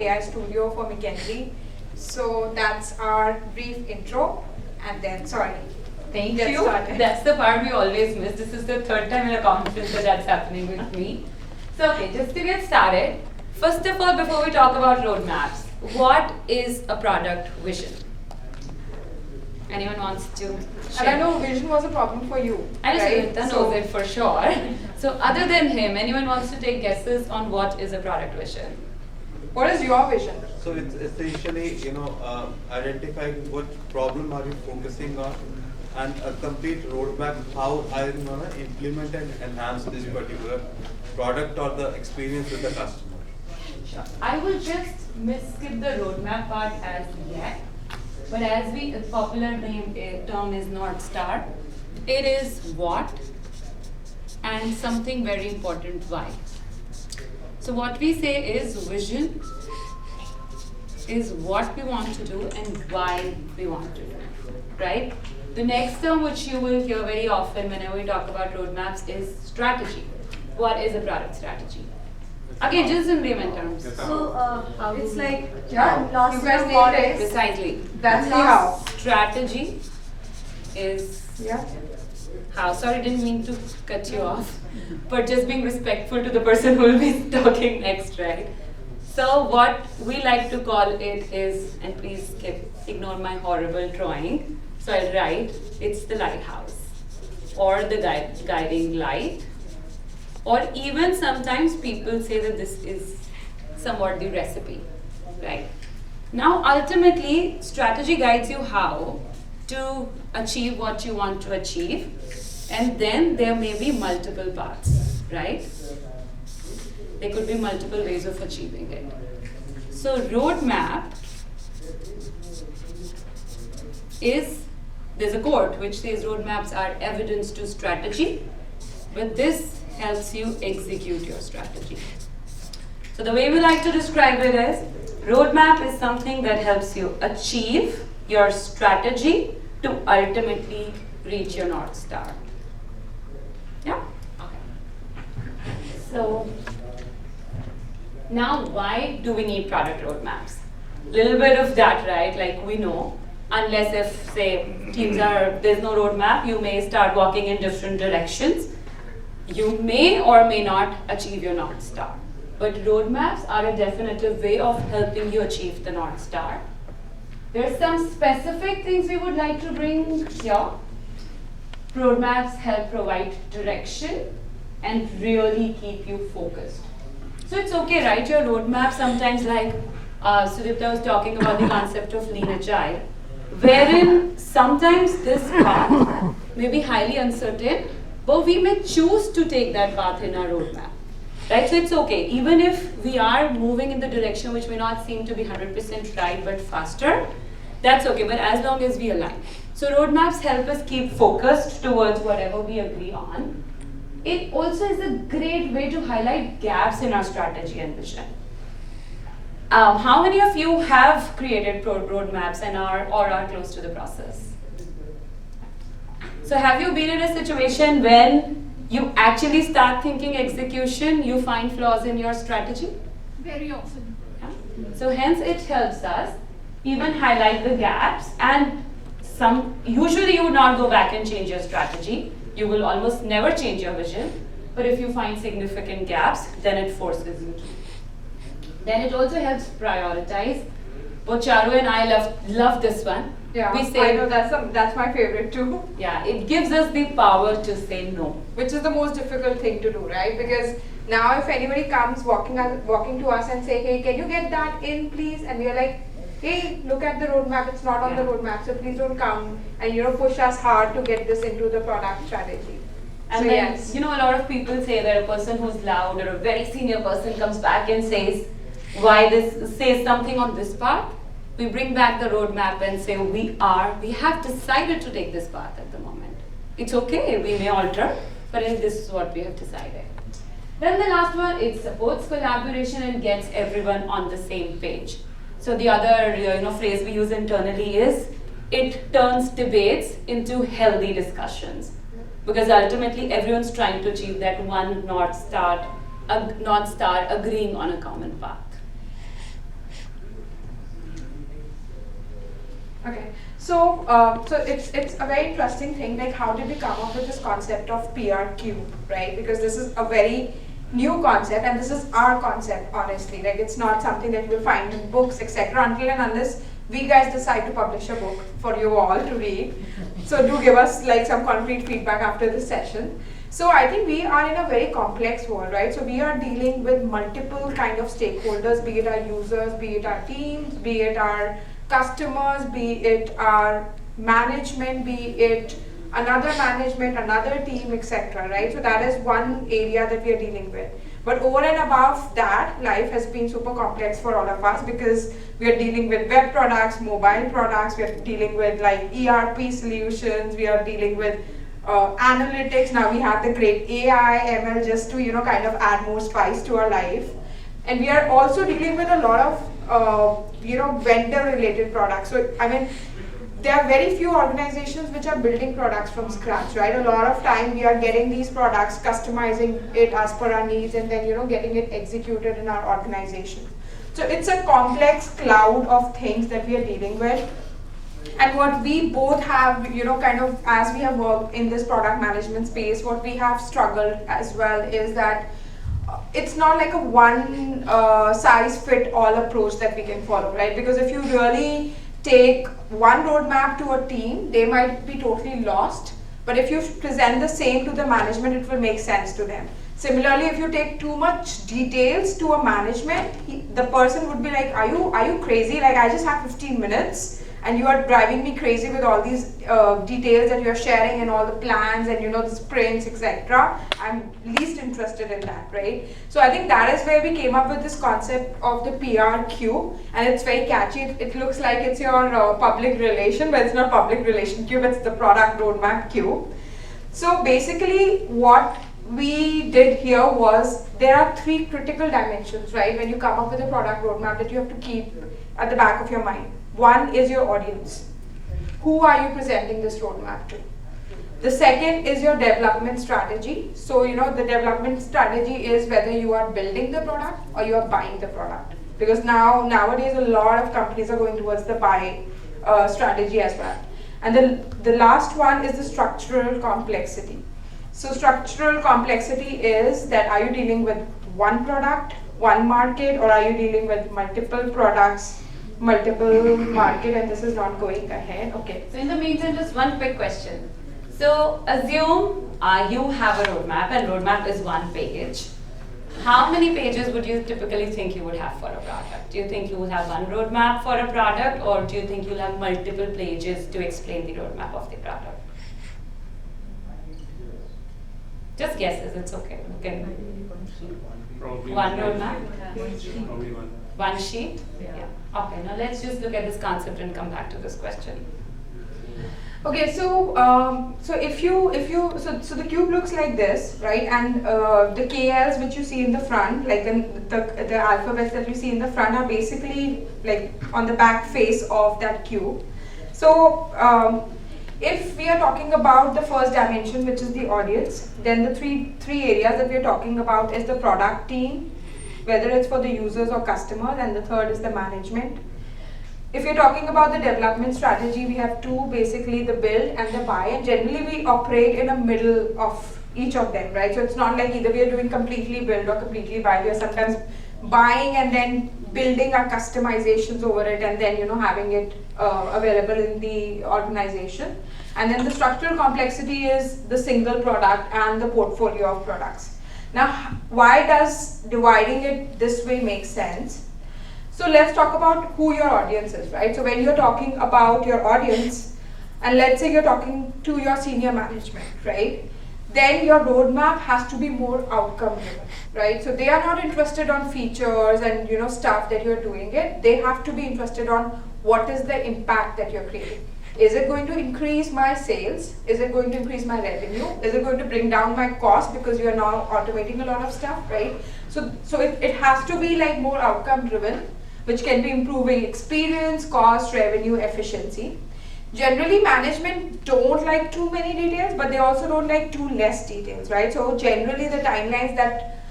AI studio for McKinsey. So that's our brief intro, and then sorry. Thank Get you. started. That's the part we always miss. This is the third time in a conference that's happening with me. So, okay, just to get started, first of all, before we talk about roadmaps, what is a product vision? Anyone wants to share? And I know vision was a problem for you. I know right? Sujata knows it for sure. So, other than him, anyone wants to take guesses on what is a product vision? What is your vision? So it's essentially, identifying what problem are you focusing on, and a complete roadmap how I'm gonna implement and enhance this particular product or the experience with the customer. Sure. I will just skip the roadmap part as yet. But as the popular term is North Star, it is what and something very important, why. So what we say is vision is what we want to do and why we want to do it, right? The next term which you will hear very often whenever we talk about roadmaps is strategy. What is a product strategy? Again, just in layman terms. So, It's like lost you guys your nailed it. voice. Precisely. That's the how. Strategy is Yeah. how. Sorry, didn't mean to cut you off, but just being respectful to the person who will be talking next, right? So what we like to call it is, and please ignore my horrible drawing. So I'll write, it's the lighthouse, or the guiding light, or even sometimes people say that this is somewhat the recipe, right? Now ultimately, strategy guides you how to achieve what you want to achieve, and then there may be multiple paths, right? There could be multiple ways of achieving it. So roadmap is, there's a quote which says roadmaps are evidence to strategy, but this helps you execute your strategy. So the way we like to describe it is, roadmap is something that helps you achieve your strategy to ultimately reach your North Star. Yeah? Okay. So, now why do we need product roadmaps? Little bit of that, right? Like we know, unless if say there's no roadmap, you may start walking in different directions. You may or may not achieve your North Star. But roadmaps are a definitive way of helping you achieve the North Star. There's some specific things we would like to bring here. Roadmaps help provide direction and really keep you focused. So it's okay, right? Your roadmap sometimes, like Sudipta was talking about the concept of lean agile, wherein sometimes this path may be highly uncertain, but we may choose to take that path in our roadmap. Right? So it's okay. Even if we are moving in the direction which may not seem to be 100% right but faster, that's okay, but as long as we align. So roadmaps help us keep focused towards whatever we agree on. It also is a great way to highlight gaps in our strategy and vision. How many of you have created roadmaps and are close to the process? So have you been in a situation when you actually start thinking execution, you find flaws in your strategy? Very often. Yeah. So hence it helps us even highlight the gaps, and usually you would not go back and change your strategy. You will almost never change your vision, but if you find significant gaps, then it forces you to. Then it also helps prioritize. Both Charu and I love this one. Yeah, We I say, know that's my favorite too. yeah, it gives us the power to say no. Which is the most difficult thing to do, right? Because now if anybody comes walking to us and say, hey, can you get that in please? And we are like, hey, look at the roadmap, it's not on the Yeah. roadmap, so please don't come and push us hard to get this into the product strategy. And So then, yes. a lot of people say that a person who's loud or a very senior person comes back and says, says something on this part. We bring back the roadmap and say, we have decided to take this path at the moment. It's okay, we may alter, but this is what we have decided. Then the last one, it supports collaboration and gets everyone on the same page. So the other phrase we use internally is, it turns debates into healthy discussions. Because ultimately everyone's trying to achieve that one North Star agreeing on a common path. Okay, so it's a very interesting thing. Like, how did we come up with this concept of PRQ, right? Because this is a very new concept, and this is our concept, honestly. Like, it's not something that you will find in books, etc. Until and unless we guys decide to publish a book for you all to read. So do give us like some concrete feedback after this session. So I think we are in a very complex world, right? So we are dealing with multiple kind of stakeholders, be it our users, be it our teams, be it our customers, be it our management, be it another management, another team, etc. Right? So that is one area that we are dealing with. But over and above that, life has been super complex for all of us because we are dealing with web products, mobile products, we are dealing with like ERP solutions, we are dealing with analytics. Now we have the great AI, ML, just to kind of add more spice to our life. And we are also dealing with a lot of vendor-related products. So I mean, there are very few organizations which are building products from scratch, right? A lot of time we are getting these products, customizing it as per our needs, and then getting it executed in our organization. So it's a complex cloud of things that we are dealing with. And what we both have, kind of as we have worked in this product management space, what we have struggled as well is that it's not like a one size fit all approach that we can follow, right? Because if you really take one roadmap to a team, they might be totally lost. But if you present the same to the management, it will make sense to them. Similarly, if you take too much details to a management, the person would be like, are you crazy? Like, I just have 15 minutes and you are driving me crazy with all these details that you're sharing and all the plans and the sprints, etc. I'm least interested in that, right? So I think that is where we came up with this concept of the PRQ, and it's very catchy. It looks like it's your public relation, but it's not public relation cube, it's the product roadmap cube. So basically what we did here was, there are 3 critical dimensions, right, when you come up with a product roadmap that you have to keep at the back of your mind. One is your audience. Who are you presenting this roadmap to? The second is your development strategy. So, the development strategy is whether you are building the product or you are buying the product. Because nowadays a lot of companies are going towards the buy strategy as well. And the last one is the structural complexity. So structural complexity is that, are you dealing with one product, one market, or are you dealing with multiple products, multiple market, and this is not going ahead. Okay. So in the meantime, just one quick question. So assume you have a roadmap, and roadmap is 1 page. How many pages would you typically think you would have for a product? Do you think you will have one roadmap for a product, or do you think you'll have multiple pages to explain the roadmap of the product? Just guesses, it's okay. You can Probably one roadmap? Probably one. One sheet? Yeah. Okay, now let's just look at this concept and come back to this question. Okay, so so the cube looks like this, right? And the KLs which you see in the front, like the alphabets that you see in the front, are basically like on the back face of that cube. So if we are talking about the first dimension, which is the audience, then the three areas that we are talking about is the product team, whether it's for the users or customers, and the third is the management. If you're talking about the development strategy, we have 2, basically the build and the buy, and generally we operate in the middle of each of them, right? So it's not like either we are doing completely build or completely buy. We are sometimes buying and then building our customizations over it, and then having it available in the organization. And then the structural complexity is the single product and the portfolio of products. Now, why does dividing it this way make sense? So let's talk about who your audience is, right? So when you're talking about your audience, and let's say you're talking to your senior management, right? Then your roadmap has to be more outcome driven, right? So they are not interested on features and stuff that you're doing it. They have to be interested on what is the impact that you're creating. Is it going to increase my sales? Is it going to increase my revenue? Is it going to bring down my cost because you are now automating a lot of stuff, right? So it has to be like more outcome driven, which can be improving experience, cost, revenue, efficiency. Generally, management don't like too many details, but they also don't like too less details, right? So generally the timelines that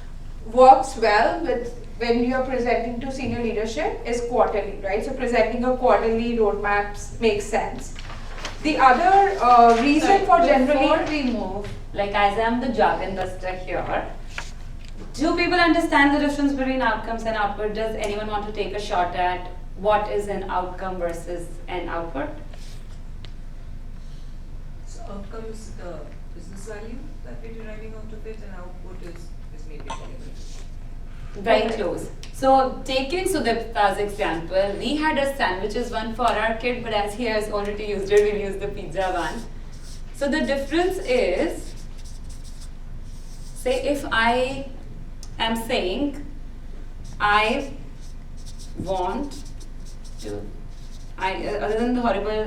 works well with when you are presenting to senior leadership is quarterly, right? So presenting a quarterly roadmaps makes sense. The other reason for generally Before we move, like as I'm the jargon buster here, do people understand the difference between outcomes and output? Does anyone want to take a shot at what is an outcome versus an output? So outcome is the business value that we're deriving out of it, and output is maybe delivery. Very close. So taking Sudipta's example, we had a sandwiches one for our kid, but as he has already used it, we'll use the pizza one. So the difference is, say if I am saying, I want to, other than the horrible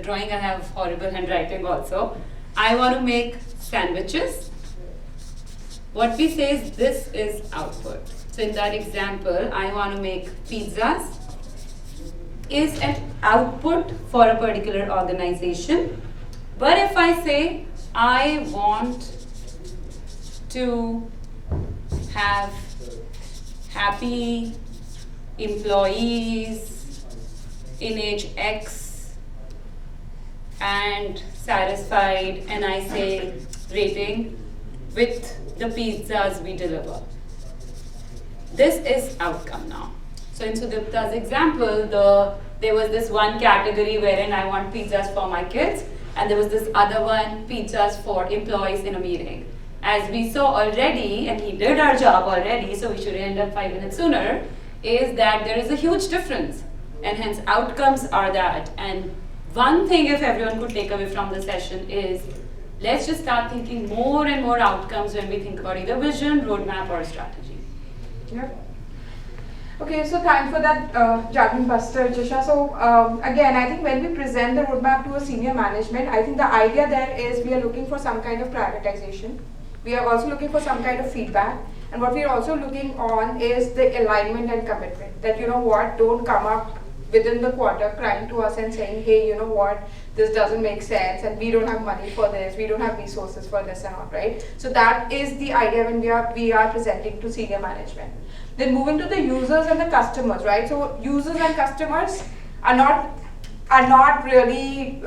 drawing, I have horrible handwriting also. I want to make sandwiches. What we say is this is output. So in that example, I want to make pizzas is an output for a particular organization. But if I say I want to have happy employees in age X and satisfied, and I say rating with the pizzas we deliver. This is outcome now. So in Sudipta's example, there was this one category wherein I want pizzas for my kids, and there was this other one, pizzas for employees in a meeting. As we saw already, and he did our job already, so we should end up 5 minutes sooner, is that there is a huge difference, and hence outcomes are that. And one thing, if everyone could take away from the session, is let's just start thinking more and more outcomes when we think about either vision, roadmap, or strategy. Yep. Okay, so thanks for that jargon buster, Jisha. So again, I think when we present the roadmap to a senior management, I think the idea there is we are looking for some kind of prioritization. We are also looking for some kind of feedback. And what we are also looking on is the alignment and commitment. That, you know what, don't come up within the quarter crying to us and saying, hey, you know what, this doesn't make sense and we don't have money for this, we don't have resources for this and all, right? So that is the idea when we are presenting to senior management. Then moving to the users and the customers, right? So users and customers are not really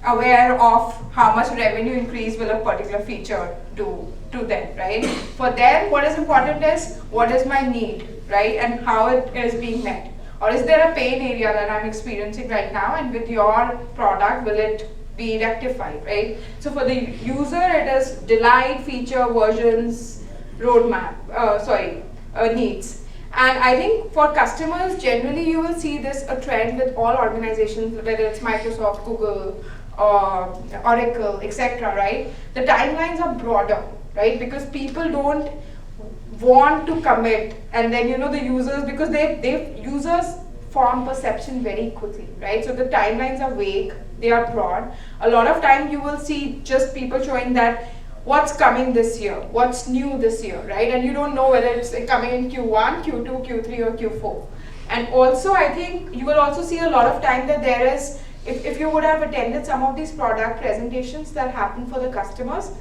aware of how much revenue increase will a particular feature do to them, right? For them, what is important is what is my need, right? And how it is being met. Or is there a pain area that I'm experiencing right now, and with your product, will it be rectified, right? So for the user, it is delight, feature, versions, roadmap, needs. And I think for customers, generally you will see this a trend with all organizations, whether it's Microsoft, Google, or Oracle, etc., right? The timelines are broader, right? Because people don't want to commit, and then the users, because users form perception very quickly, right? So the timelines are vague, they are broad. A lot of time you will see just people showing that what's coming this year, what's new this year, right? And you don't know whether it's coming in Q1, Q2, Q3 or Q4. And also I think you will also see a lot of time that there is, if you would have attended some of these product presentations that happen for the customers,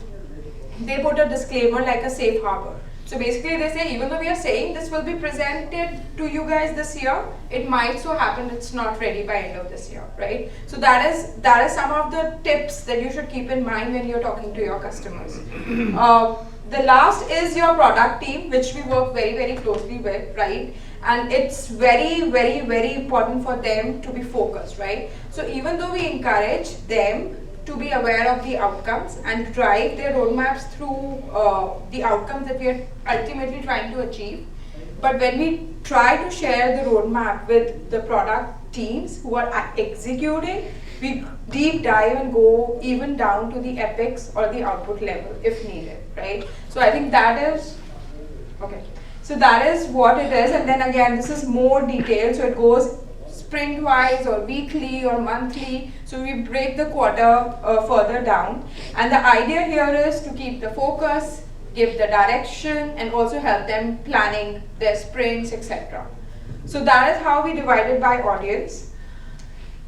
they put a disclaimer like a safe harbor. So basically they say, even though we are saying this will be presented to you guys this year, it might so happen it's not ready by end of this year, right? So that is some of the tips that you should keep in mind when you're talking to your customers. The last is your product team, which we work very, very closely with, right? And it's very, very, very important for them to be focused, right? So even though we encourage them to be aware of the outcomes and drive their roadmaps through the outcomes that we are ultimately trying to achieve. But when we try to share the roadmap with the product teams who are executing, we deep dive and go even down to the epics or the output level if needed, right? So I think that is, okay. So that is what it is, and then again, this is more detailed, so it goes sprint-wise or weekly or monthly, so we break the quarter further down. And the idea here is to keep the focus, give the direction, and also help them planning their sprints, etc. So that is how we divide it by audience.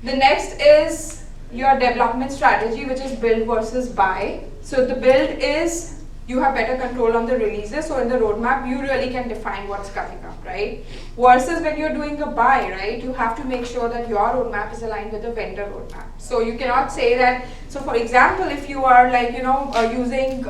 The next is your development strategy, which is build versus buy. So the build is you have better control on the releases. So in the roadmap, you really can define what's coming up, right? Versus when you're doing a buy, right, you have to make sure that your roadmap is aligned with the vendor roadmap. So you cannot say that, so for example, if you are like, using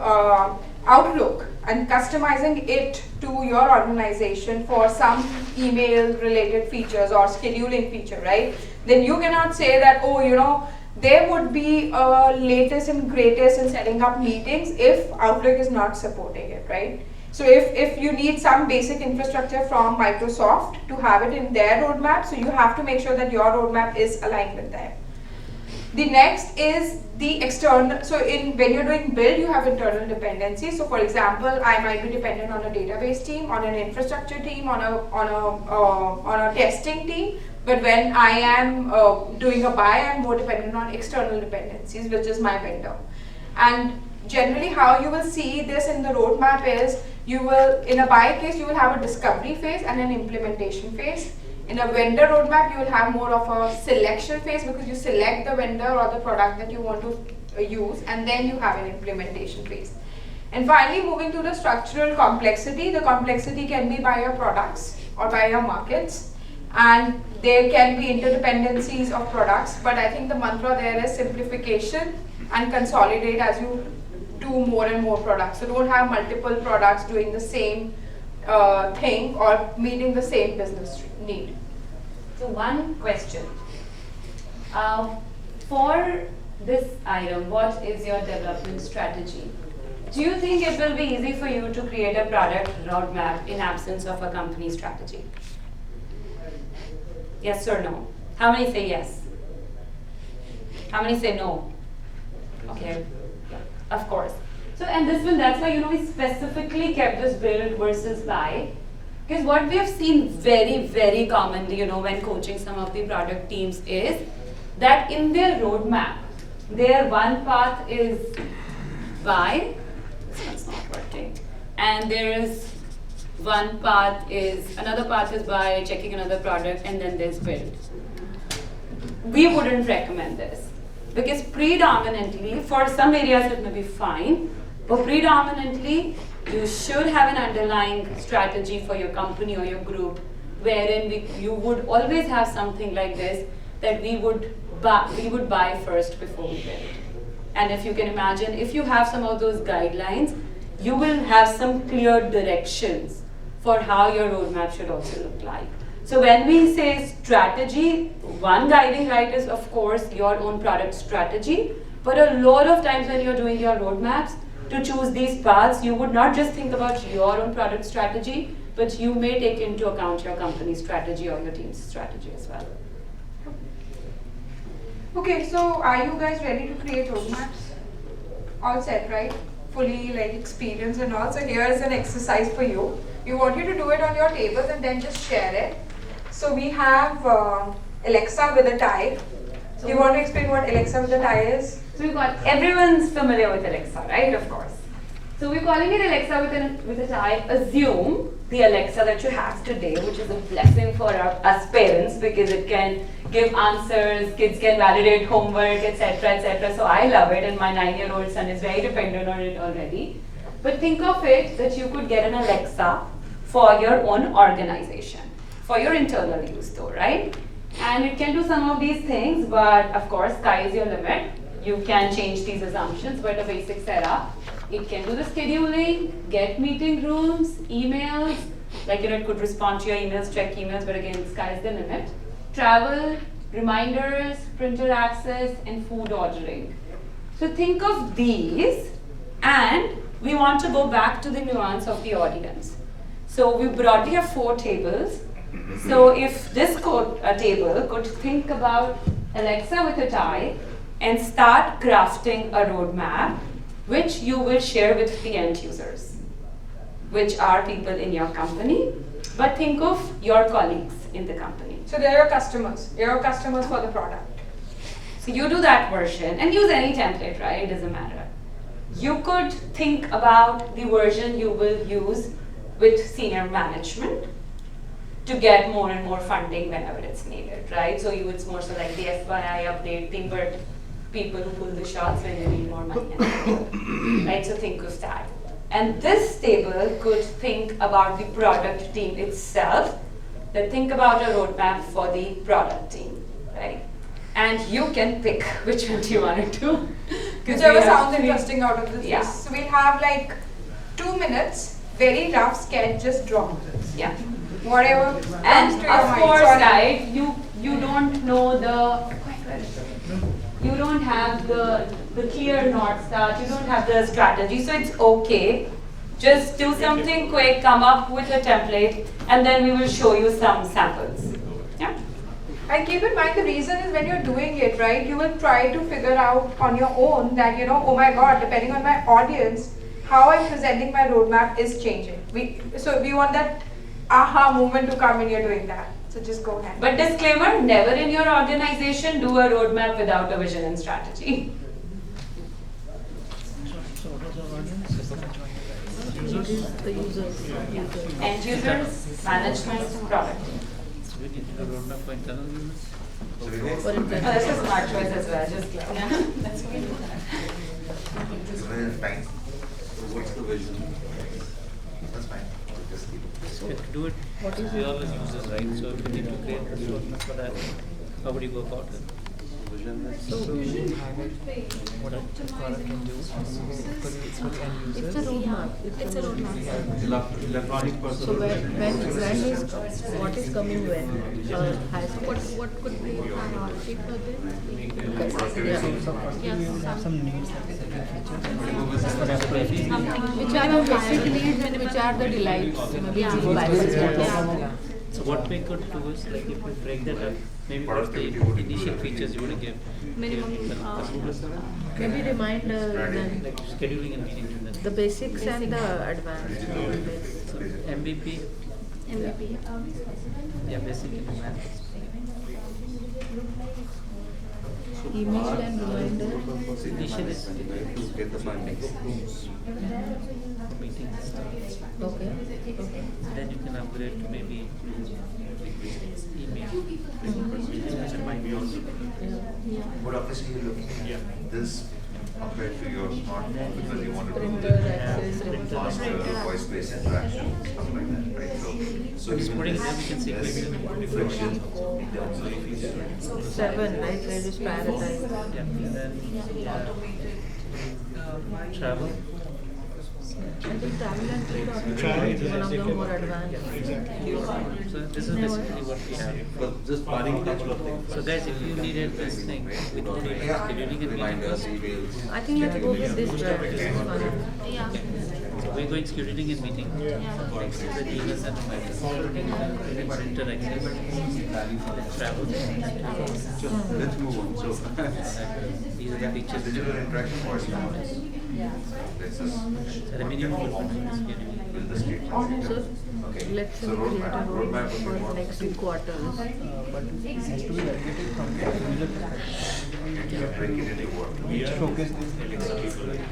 Outlook and customizing it to your organization for some email related features or scheduling feature, right? Then you cannot say that, oh, there would be a latest and greatest in setting up meetings if Outlook is not supporting it, right? So if you need some basic infrastructure from Microsoft to have it in their roadmap, so you have to make sure that your roadmap is aligned with them. The next is the external, so when you're doing build, you have internal dependencies. So for example, I might be dependent on a database team, on an infrastructure team, on a testing team. But when I am doing a buy, I'm more dependent on external dependencies, which is my vendor. And generally how you will see this in the roadmap is, you will, in a buy case, you will have a discovery phase and an implementation phase. In a vendor roadmap, you will have more of a selection phase because you select the vendor or the product that you want to use, and then you have an implementation phase. And finally, moving to the structural complexity, the complexity can be by your products or by your markets. And there can be interdependencies of products, but I think the mantra there is simplification and consolidate as you do more and more products. So don't have multiple products doing the same thing or meeting the same business need. So one question. For this item, what is your development strategy? Do you think it will be easy for you to create a product roadmap in absence of a company strategy? Yes or no? How many say yes? How many say no? Okay, of course. So, and that's why, we specifically kept this build versus buy. Because what we have seen very, very commonly, when coaching some of the product teams is that in their roadmap, their one path is buy, this one's not working, and there is one path is, another path is by checking another product, and then there's build. We wouldn't recommend this because predominantly, for some areas it may be fine, but predominantly you should have an underlying strategy for your company or your group wherein you would always have something like this, that we would buy first before we build. And if you can imagine, if you have some of those guidelines, you will have some clear directions for how your roadmap should also look like. So when we say strategy, one guiding light is of course your own product strategy, but a lot of times when you're doing your roadmaps, to choose these paths, you would not just think about your own product strategy, but you may take into account your company's strategy or your team's strategy as well. Okay, so are you guys ready to create roadmaps? All set, right? Fully experienced and all. So here's an exercise for you. We want you to do it on your tables and then just share it. So we have Alexa with a tie. Do you want to explain what Alexa with a tie is? So we've got, everyone's familiar with Alexa, right? Of course. So we're calling it Alexa with a tie. Assume the Alexa that you have today, which is a blessing for us parents because it can give answers, kids can validate homework, etc., etc. So I love it, and my 9-year-old son is very dependent on it already. But think of it that you could get an Alexa for your own organization, for your internal use though, right? And it can do some of these things, but of course, sky is your limit. You can change these assumptions, but a basic setup. It can do the scheduling, get meeting rooms, emails, it could respond to your emails, check emails, but again, sky is the limit. Travel, reminders, printer access, and food ordering. So think of these, and we want to go back to the nuance of the audience. So we broadly have 4 tables. So if this table could think about Alexa with a tie and start crafting a roadmap which you will share with the end users, which are people in your company, but think of your colleagues in the company. So they're your customers. They're your customers for the product. So you do that version and use any template, right? It doesn't matter. You could think about the version you will use with senior management to get more and more funding whenever it's needed, right? So it's more so like the FYI update thing, but people who pull the shots when they need more money, right? So think of that. And this table could think about the product team itself, then think about a roadmap for the product team, right? And you can pick which one do you want to do. 'Cause Whichever we have sounds three- interesting out of this Yeah. list. So we'll have like 2 minutes, very rough sketch, just draw. Yeah. Whatever And comes to your of mind. course, Sorry. right, you don't know you don't have the clear North Star, you don't have the strategy, so it's okay. Just do something quick, come up with a template, and then we will show you some samples. Yeah. And keep in mind, the reason is when you're doing it, right, you will try to figure out on your own that, oh my God, depending on my audience, how I'm presenting my roadmap is changing. So we want that aha moment to come when you're doing that. So just go ahead. But disclaimer, never in your organization do a roadmap without a vision and strategy. End users, management, product. So we need a roadmap for internal users. Oh, that's a smart choice as well, just yeah. That's fine. Fine. What's the vision? That's fine. Just keep it. So to do it, we all as users, right? So if you need to create a roadmap for that, how would you go about it? Vision is What a product can do? It's a roadmap. It's a roadmap. electronic person. So when is what is coming when? Has what could be priority for them? Which are the basic needs and which are the delights? Maybe So what we could do is, like, if we break that up, maybe what's the initial features you want to give customers, maybe remind them like scheduling and meetings and then. the basics and the advanced. So MVP, yeah, basic and advanced. Email and reminder. Initial is To get the findings. meetings, Okay. then you can upgrade to maybe email. But obviously you're looking at this compared to your smartphone because you want to do Printer the access, faster voice-based interaction, stuff like that, right? So Just even putting this them, we can see has quickly. friction in terms of features. 7, right? Where is prioritize? Yeah, and then travel. I think travel and trade is one of the more advanced. So this is basically what we have. But just barring couple of things. So guys, if you needed this thing with scheduling and Reminders, meetings, emails. I think let's go with this drive. This is fun. so we're going scheduling and meeting. Next is the emails and reminders. Then printer access, then travel. Let's move on. So, These are the features. Digital interaction voice numbers. Let's just So the minimum requirement is scheduling. build the state. So Okay. let's So create a roadmap would be roadmap for what? next 2 quarters. Break it into what?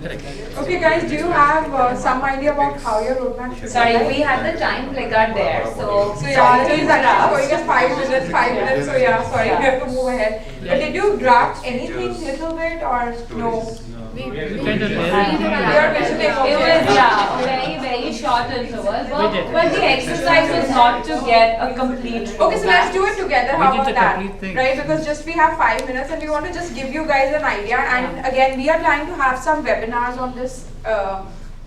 Correct. Okay guys, do you have some idea about how your roadmap should Sorry, look like? we had the time placard there, so. So yeah, it is actually showing us 5 minutes, 5 minutes, so yeah, sorry, we have to move ahead. But did you draft anything little bit or no? We Kind of You are mentioning, It okay. was, yeah, very, very short interval, but the exercise was not to get a complete. Okay, so let's do it together. How We did about the that? complete thing. Right, because just we have 5 minutes and we want to just give you guys an idea. And again, we are planning to have some webinars on this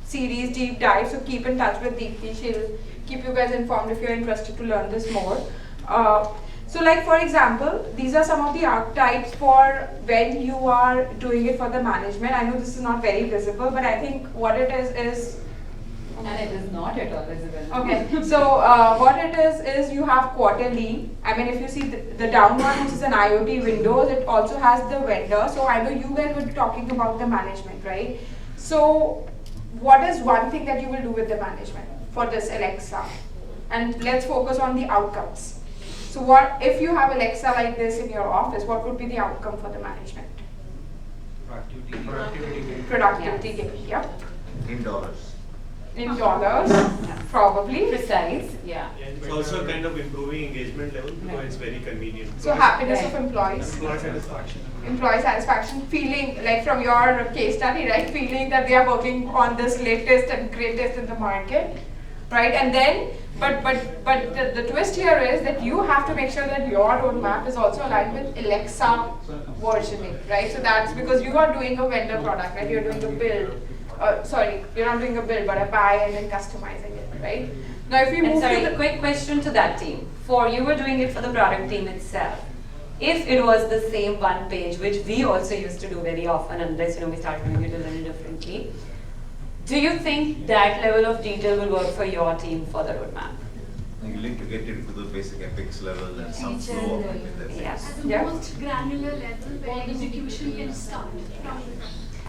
series deep dive. So keep in touch with Deepti. She'll keep you guys informed if you're interested to learn this more. So like for example, these are some of the archetypes for when you are doing it for the management. I know this is not very visible, but I think what it is And it is not at all visible. okay, so what it is you have quarterly. I mean, if you see the down one, which is an IoT Windows, it also has the vendor. So I know you guys were talking about the management, right? So what is one thing that you will do with the management for this Alexa? And let's focus on the outcomes. So what if you have Alexa like this in your office, what would be the outcome for the management? Productivity gain, yep. In dollars. in dollars, probably. Precise, yeah. It's also kind of improving engagement level because it's very convenient. So happiness of Right. employees. Employee satisfaction. Employee satisfaction, feeling like from your case study, right? Feeling that they are working on this latest and greatest in the market, right? And then, but the twist here is that you have to make sure that your roadmap is also aligned with Alexa versioning, right? So that's because you are doing a vendor product, right? You're doing a build. Sorry, you're not doing a build, but a buy and then customizing it, right? Now, if we And move sorry, to the quick question to that team. For you were doing it for the product team itself. If it was the same one page, which we also used to do very often, unless we start doing it a little differently, do you think that level of detail will work for your team for the roadmap? You need to get into the basic epics level and some flow of it in the Yeah. At the Yeah. most granular level where execution can start from.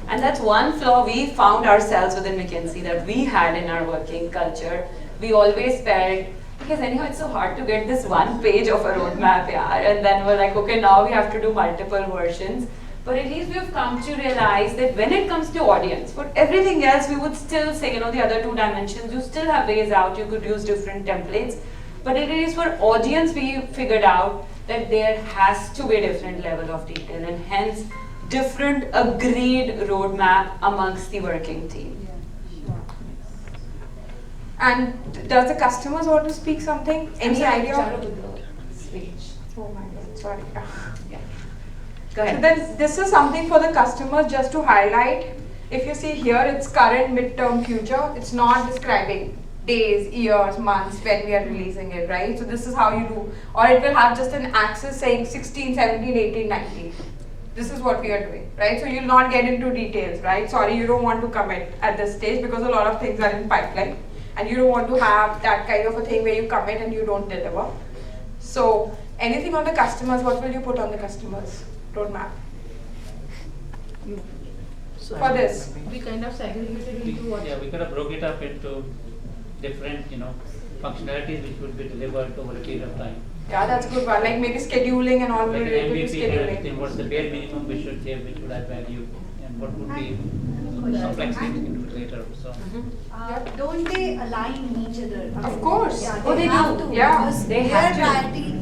And that's one flaw we found ourselves within McKinsey that we had in our working culture. We always felt, because anyhow it's so hard to get this one page of a roadmap, yeah. And then we're like, okay, now we have to do multiple versions. But at least we've come to realize that when it comes to audience, for everything else we would still say, the other two dimensions, you still have ways out, you could use different templates. But it is for audience we figured out that there has to be a different level of detail and hence different agreed roadmap amongst the working team. and does the customers want to speak something? Any idea? Speech. Oh my God, sorry. Yeah. Go So ahead. then this is something for the customers just to highlight. If you see here, it's current, midterm, future. It's not describing days, years, months when we are releasing it, right? So this is how you do. Or it will have just an axis saying 16, 17, 18, 19. This is what we are doing, right? So you'll not get into details, right? Sorry, you don't want to commit at this stage because a lot of things are in pipeline. And you don't want to have that kind of a thing where you commit and you don't deliver. So anything on the customers, what will you put on the customers roadmap? So For this. we kind of segregated We, into what? yeah, we could have broke it up into different, functionalities which would be delivered over a period of time. Yeah, that's a good one. Like maybe scheduling and all Like an related to MVP kind of scheduling. thing, what's the bare minimum we should give, which would add value, and what would be complexity we can do it later, so. Don't they align each other? Of course. Yeah, Oh, they have do. to, Yeah, because they their have to. priority,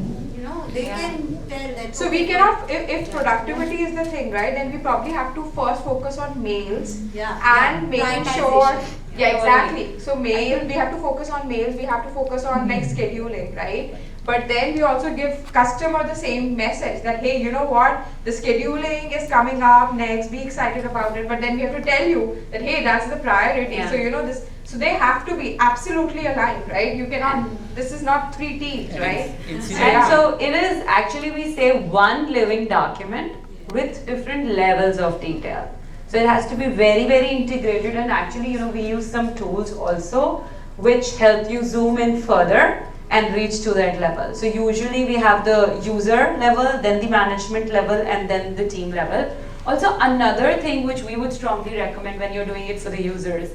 they Yeah. can tell that. So we cannot, if productivity is the thing, right, then we probably have to first focus on mails and making sure, Prioritization. yeah, exactly. So mail, we have to focus on mails, we have to focus on like scheduling, right? But then we also give customer the same message that, hey, you know what, the scheduling is coming up next, be excited about it. But then we have to tell you that, hey, that's the priority. Yeah. So this, so they have to be absolutely aligned, right? You cannot, this is not three teams, right? And so it is actually, we say, one living document with different levels of detail. So it has to be very, very integrated, and actually, we use some tools also which help you zoom in further and reach to that level. So usually we have the user level, then the management level, and then the team level. Also another thing which we would strongly recommend when you're doing it for the users.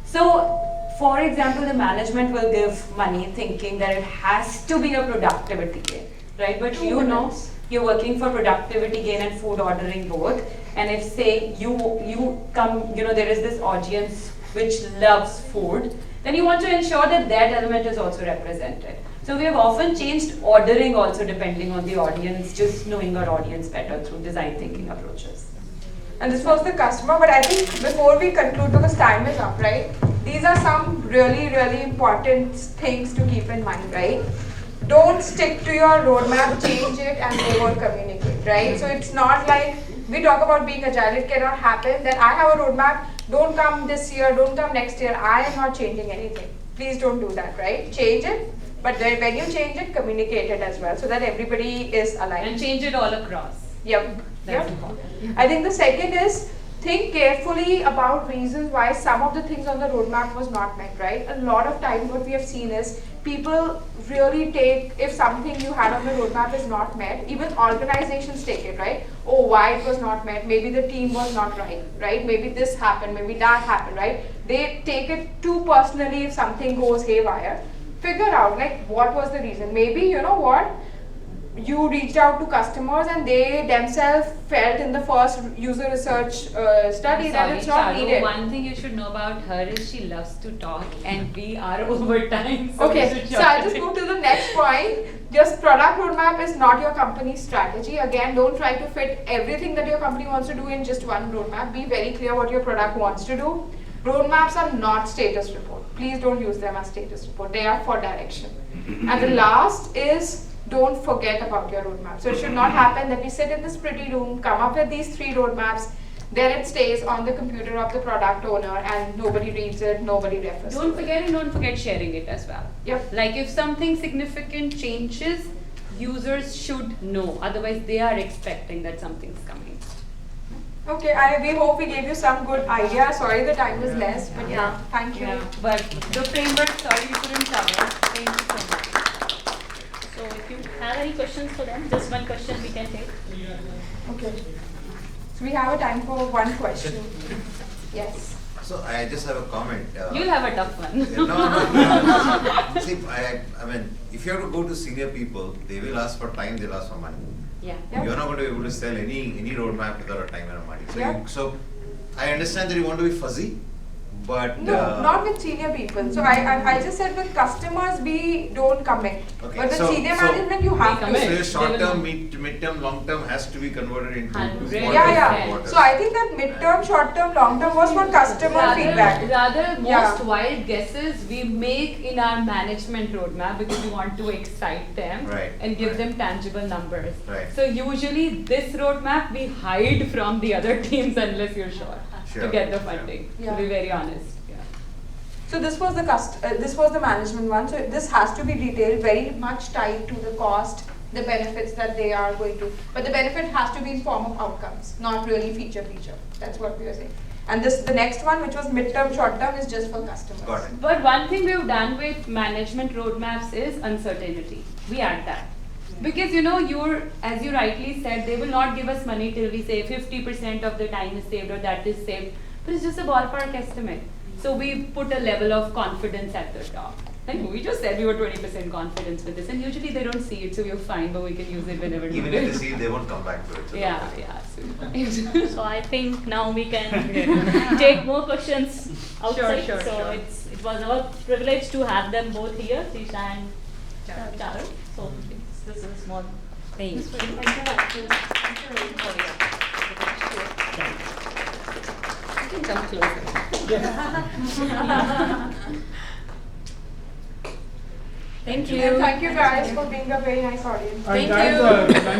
So for example, the management will give money thinking that it has to be a productivity gain, right? But you're working for productivity gain and food ordering both. And if say you come, there is this audience which loves food, then you want to ensure that that element is also represented. So we have often changed ordering also depending on the audience, just knowing our audience better through design thinking approaches. And this was the customer, but I think before we conclude, because time is up, right? These are some really, really important things to keep in mind, right? Don't stick to your roadmap, change it and over communicate, right? So it's not like we talk about being agile, it cannot happen that I have a roadmap, don't come this year, don't come next year, I am not changing anything. Please don't do that, right? Change it, but then when you change it, communicate it as well so that everybody is aligned. And change it all across. Yep. That's Yep. important. I think the second is think carefully about reasons why some of the things on the roadmap was not met, right? A lot of times what we have seen is people really take, if something you had on the roadmap is not met, even organizations take it, right? Oh, why it was not met? Maybe the team was not right? Maybe this happened, maybe that happened, right? They take it too personally if something goes haywire. Figure out like what was the reason. Maybe, you know what? you reached out to customers and they themselves felt in the first user research study that it's not Charu, needed. one thing you should know about her is she loves to talk and we are over time. So we Okay, should so I'll just shorten move it. to the next point. Just product roadmap is not your company's strategy. Again, don't try to fit everything that your company wants to do in just one roadmap. Be very clear what your product wants to do. Roadmaps are not status report. Please don't use them as status report. They are for direction. And the last is don't forget about your roadmap. So it should not happen that we sit in this pretty room, come up with these 3 roadmaps, then it stays on the computer of the product owner and nobody reads it, nobody refers to Don't it. forget and don't forget sharing it as well. Yep. Like if something significant changes, users should know. Otherwise, they are expecting that something's coming. Okay, we hope we gave you some good ideas. Sorry the time was less, but yeah, thank you. Yeah, but the framework, sorry, we couldn't cover. Thank you so much. So if you have any questions for them, just one question we can take. Okay. So we have a time for one question. Yes. So I just have a comment. You'll have a tough one. No. See, I mean, if you have to go to senior people, they will ask for time, they'll ask for money. Yeah. Yep. You're not going to be able to sell any roadmap without a time and a money. So, Yep. so I understand that you want to be fuzzy, but No, not with senior people. So I just said with customers we don't commit. Okay, But with so- senior so management you have we to. So commit. your short They will term, not- mid term, long term has to be converted into 100%. what Yeah, is- yeah. what is- So I think that midterm, short term, long term was for customer feedback. Rather, most Yeah. wild guesses we make in our management roadmap because we want to excite them Right, and give right. them tangible numbers. Right. So usually this roadmap we hide from the other teams unless you're sure to Sure, get the sure. funding. Yeah. To be very honest. Yeah. So this was the management one. So this has to be detailed, very much tied to the cost, the benefits that they are going to. But the benefit has to be in form of outcomes, not really feature. That's what we are saying. And the next one, which was midterm, short term, is just for customers. Got it. But one thing we've done with management roadmaps is uncertainty. We add that. Because as you rightly said, they will not give us money till we say 50% of the time is saved or that is saved. But it's just a ballpark estimate. So we put a level of confidence at the top. Like we just said we were 20% confidence with this, and usually they don't see it, so we're fine, but we can use it whenever Even needed. if they see it, they won't come back to it. So Yeah, don't worry. yeah. So So I think now we can take more questions outside. Sure, so sure. it was our privilege to have them both here, Tisha and Charu. So this is a small. Thank you. You can come closer. Thank you. And thank you guys for being a very nice audience. Thank you.